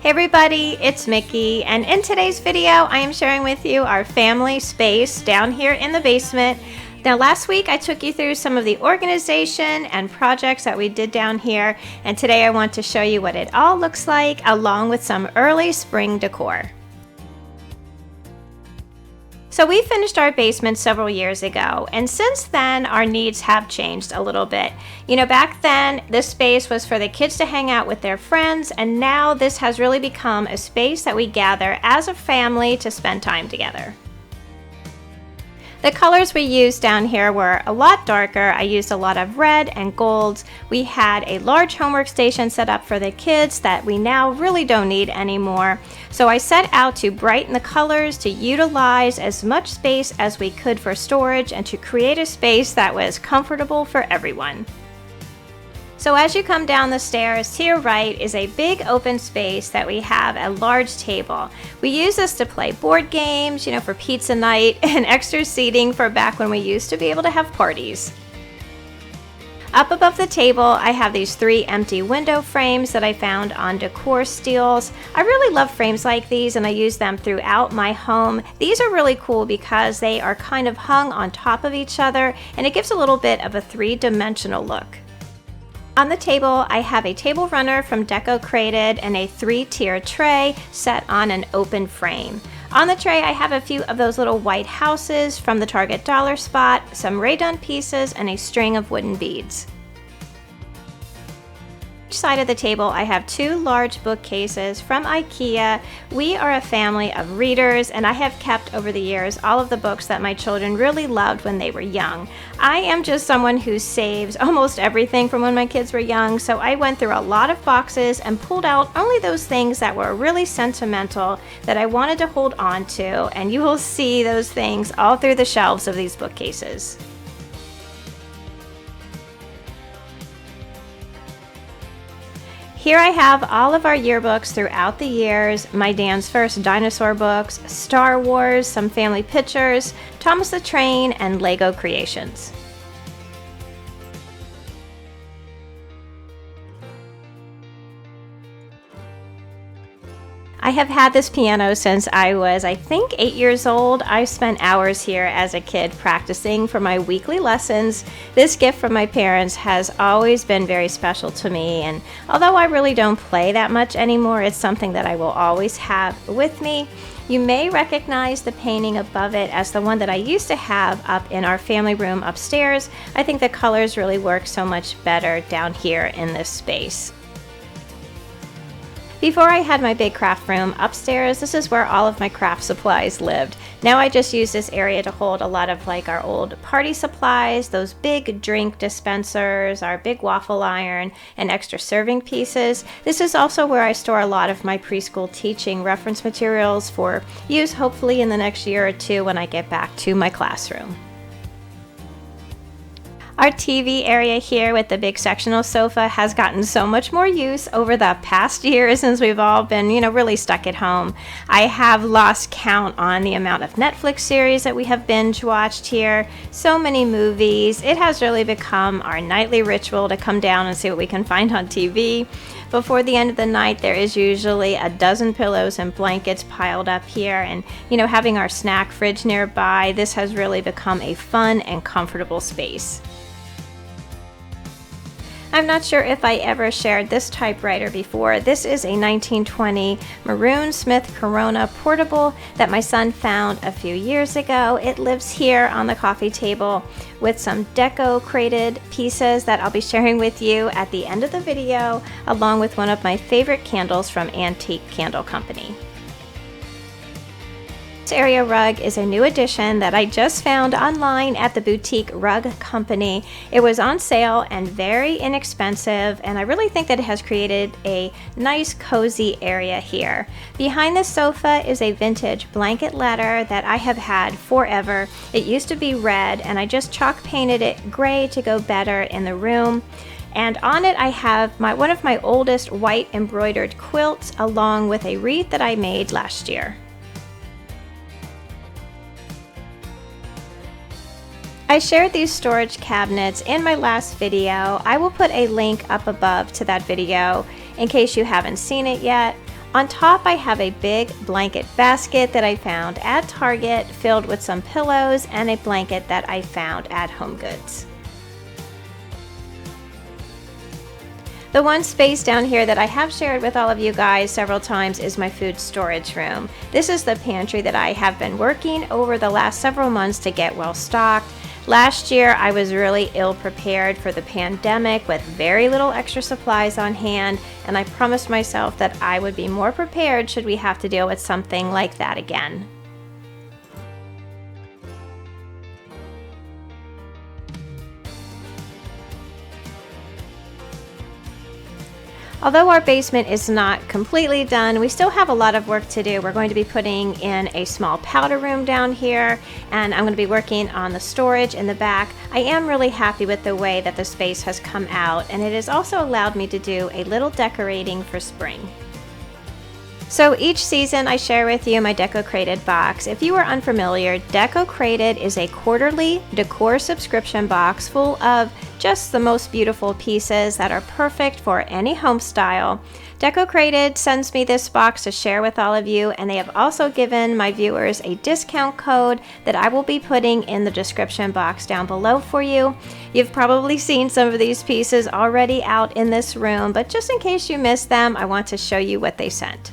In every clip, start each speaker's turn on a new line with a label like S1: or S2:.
S1: Hey everybody, it's Mickey, and in today's video I am sharing with you our family space down here in the basement. Now last week I took you through some of the organization and projects that we did down here, and today I want to show you what it all looks like along with some early spring decor. So we finished our basement several years ago, and since then our needs have changed a little bit. You know, back then this space was for the kids to hang out with their friends, and now this has really become a space that we gather as a family to spend time together. The colors we used down here were a lot darker. I used a lot of red and golds. We had a large homework station set up for the kids that we now really don't need anymore. So I set out to brighten the colors, to utilize as much space as we could for storage, and to create a space that was comfortable for everyone. So as you come down the stairs, to your right is a big open space that we have a large table. We use this to play board games, you know, for pizza night, and extra seating for back when we used to be able to have parties. Up above the table, I have these 3 empty window frames that I found on Decor Steals. I really love frames like these, and I use them throughout my home. These are really cool because they are kind of hung on top of each other, and it gives a little bit of a 3-dimensional look. On the table, I have a table runner from Deco Created and a 3-tier tray set on an open frame. On the tray, I have a few of those little white houses from the Target dollar spot, some Rae-Dunn pieces, and a string of wooden beads. Each side of the table, I have 2 large bookcases from IKEA. We are a family of readers, and I have kept over the years all of the books that my children really loved when they were young. I am just someone who saves almost everything from when my kids were young, so I went through a lot of boxes and pulled out only those things that were really sentimental that I wanted to hold on to, and you will see those things all through the shelves of these bookcases. Here I have all of our yearbooks throughout the years, my Dan's First dinosaur books, Star Wars, some family pictures, Thomas the Train, and Lego creations. I have had this piano since I was, I think, 8 years old. I spent hours here as a kid practicing for my weekly lessons. This gift from my parents has always been very special to me, and although I really don't play that much anymore, it's something that I will always have with me. You may recognize the painting above it as the one that I used to have up in our family room upstairs. I think the colors really work so much better down here in this space. Before I had my big craft room upstairs, this is where all of my craft supplies lived. Now I just use this area to hold a lot of like our old party supplies, those big drink dispensers, our big waffle iron, and extra serving pieces. This is also where I store a lot of my preschool teaching reference materials for use hopefully in the next year or 2 when I get back to my classroom. Our TV area here with the big sectional sofa has gotten so much more use over the past year since we've all been, really stuck at home. I have lost count on the amount of Netflix series that we have binge watched here. So many movies. It has really become our nightly ritual to come down and see what we can find on TV. Before the end of the night, there is usually a dozen pillows and blankets piled up here, and having our snack fridge nearby, this has really become a fun and comfortable space. I'm not sure if I ever shared this typewriter before. This is a 1920 Maroon Smith Corona portable that my son found a few years ago. It lives here on the coffee table with some Deco Created pieces that I'll be sharing with you at the end of the video, along with one of my favorite candles from Antique Candle Company. This area rug is a new addition that I just found online at the Boutique Rug Company. It was on sale and very inexpensive, and I really think that it has created a nice cozy area here. Behind the sofa is a vintage blanket ladder that I have had forever. It used to be red, and I just chalk painted it gray to go better in the room. And on it I have one of my oldest white embroidered quilts along with a wreath that I made last year. I shared these storage cabinets in my last video. I will put a link up above to that video in case you haven't seen it yet. On top, I have a big blanket basket that I found at Target filled with some pillows and a blanket that I found at HomeGoods. The one space down here that I have shared with all of you guys several times is my food storage room. This is the pantry that I have been working over the last several months to get well stocked. Last year, I was really ill prepared for the pandemic with very little extra supplies on hand, and I promised myself that I would be more prepared should we have to deal with something like that again. Although our basement is not completely done, we still have a lot of work to do. We're going to be putting in a small powder room down here, and I'm going to be working on the storage in the back. I am really happy with the way that the space has come out, and it has also allowed me to do a little decorating for spring. So each season I share with you my Deco Crated box. If you are unfamiliar, Deco Crated is a quarterly decor subscription box full of just the most beautiful pieces that are perfect for any home style. Deco Crated sends me this box to share with all of you, and they have also given my viewers a discount code that I will be putting in the description box down below for you. You've probably seen some of these pieces already out in this room, but just in case you missed them, I want to show you what they sent.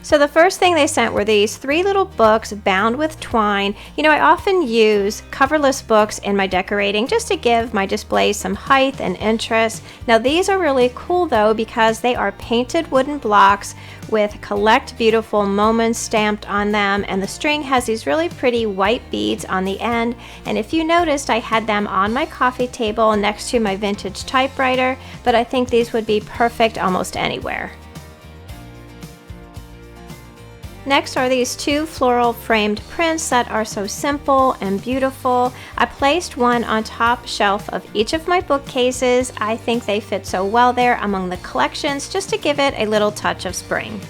S1: So the first thing they sent were these 3 little books bound with twine. You know, I often use coverless books in my decorating just to give my displays some height and interest. Now these are really cool though because they are painted wooden blocks with Collect Beautiful Moments stamped on them, and the string has these really pretty white beads on the end. And if you noticed, I had them on my coffee table next to my vintage typewriter, but I think these would be perfect almost anywhere. Next are these 2 floral framed prints that are so simple and beautiful. I placed one on top shelf of each of my bookcases. I think they fit so well there among the collections just to give it a little touch of spring.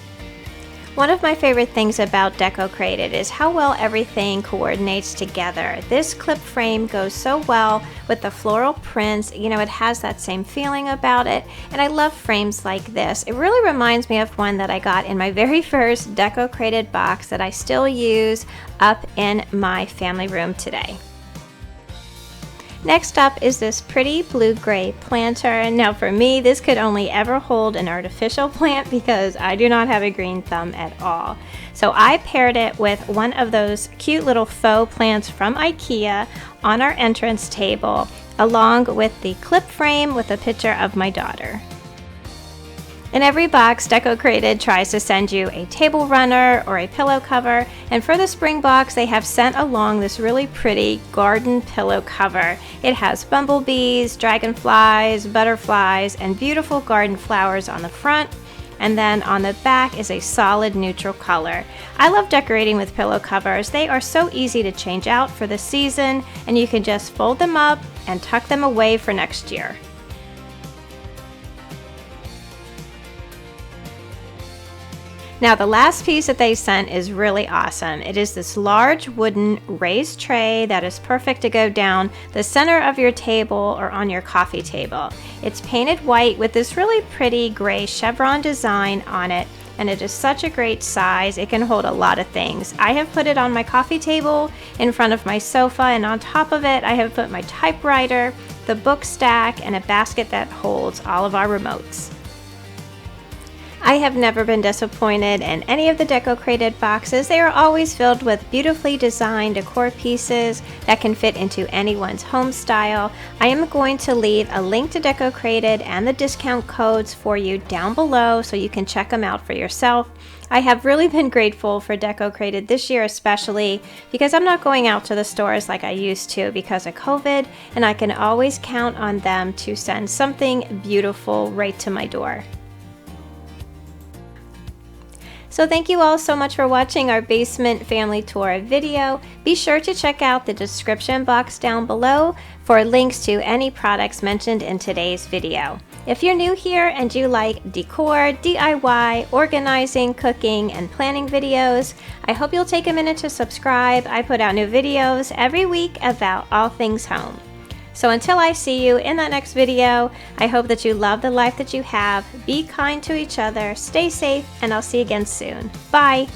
S1: One of my favorite things about Deco Crated is how well everything coordinates together. This clip frame goes so well with the floral prints. You know, it has that same feeling about it, and I love frames like this. It really reminds me of one that I got in my very first Deco Crated box that I still use up in my family room today. Next up is this pretty blue-gray planter. Now for me, this could only ever hold an artificial plant because I do not have a green thumb at all. So I paired it with one of those cute little faux plants from IKEA on our entrance table, along with the clip frame with a picture of my daughter. In every box, Deco Crated tries to send you a table runner or a pillow cover, and for the spring box they have sent along this really pretty garden pillow cover. It has bumblebees, dragonflies, butterflies, and beautiful garden flowers on the front, and then on the back is a solid neutral color. I love decorating with pillow covers. They are so easy to change out for the season, and you can just fold them up and tuck them away for next year. Now the last piece that they sent is really awesome. It is this large wooden raised tray that is perfect to go down the center of your table or on your coffee table. It's painted white with this really pretty gray chevron design on it, and it is such a great size. It can hold a lot of things. I have put it on my coffee table in front of my sofa, and on top of it I have put my typewriter, the book stack, and a basket that holds all of our remotes. I have never been disappointed in any of the Deco Crated boxes. They are always filled with beautifully designed decor pieces that can fit into anyone's home style. I am going to leave a link to Deco Crated and the discount codes for you down below so you can check them out for yourself. I have really been grateful for Deco Crated this year especially because I'm not going out to the stores like I used to because of COVID, and I can always count on them to send something beautiful right to my door. So thank you all so much for watching our basement family tour video. Be sure to check out the description box down below for links to any products mentioned in today's video. If you're new here and you like decor, DIY, organizing, cooking, and planning videos, I hope you'll take a minute to subscribe. I put out new videos every week about all things home. So until I see you in that next video, I hope that you love the life that you have, be kind to each other, stay safe, and I'll see you again soon. Bye!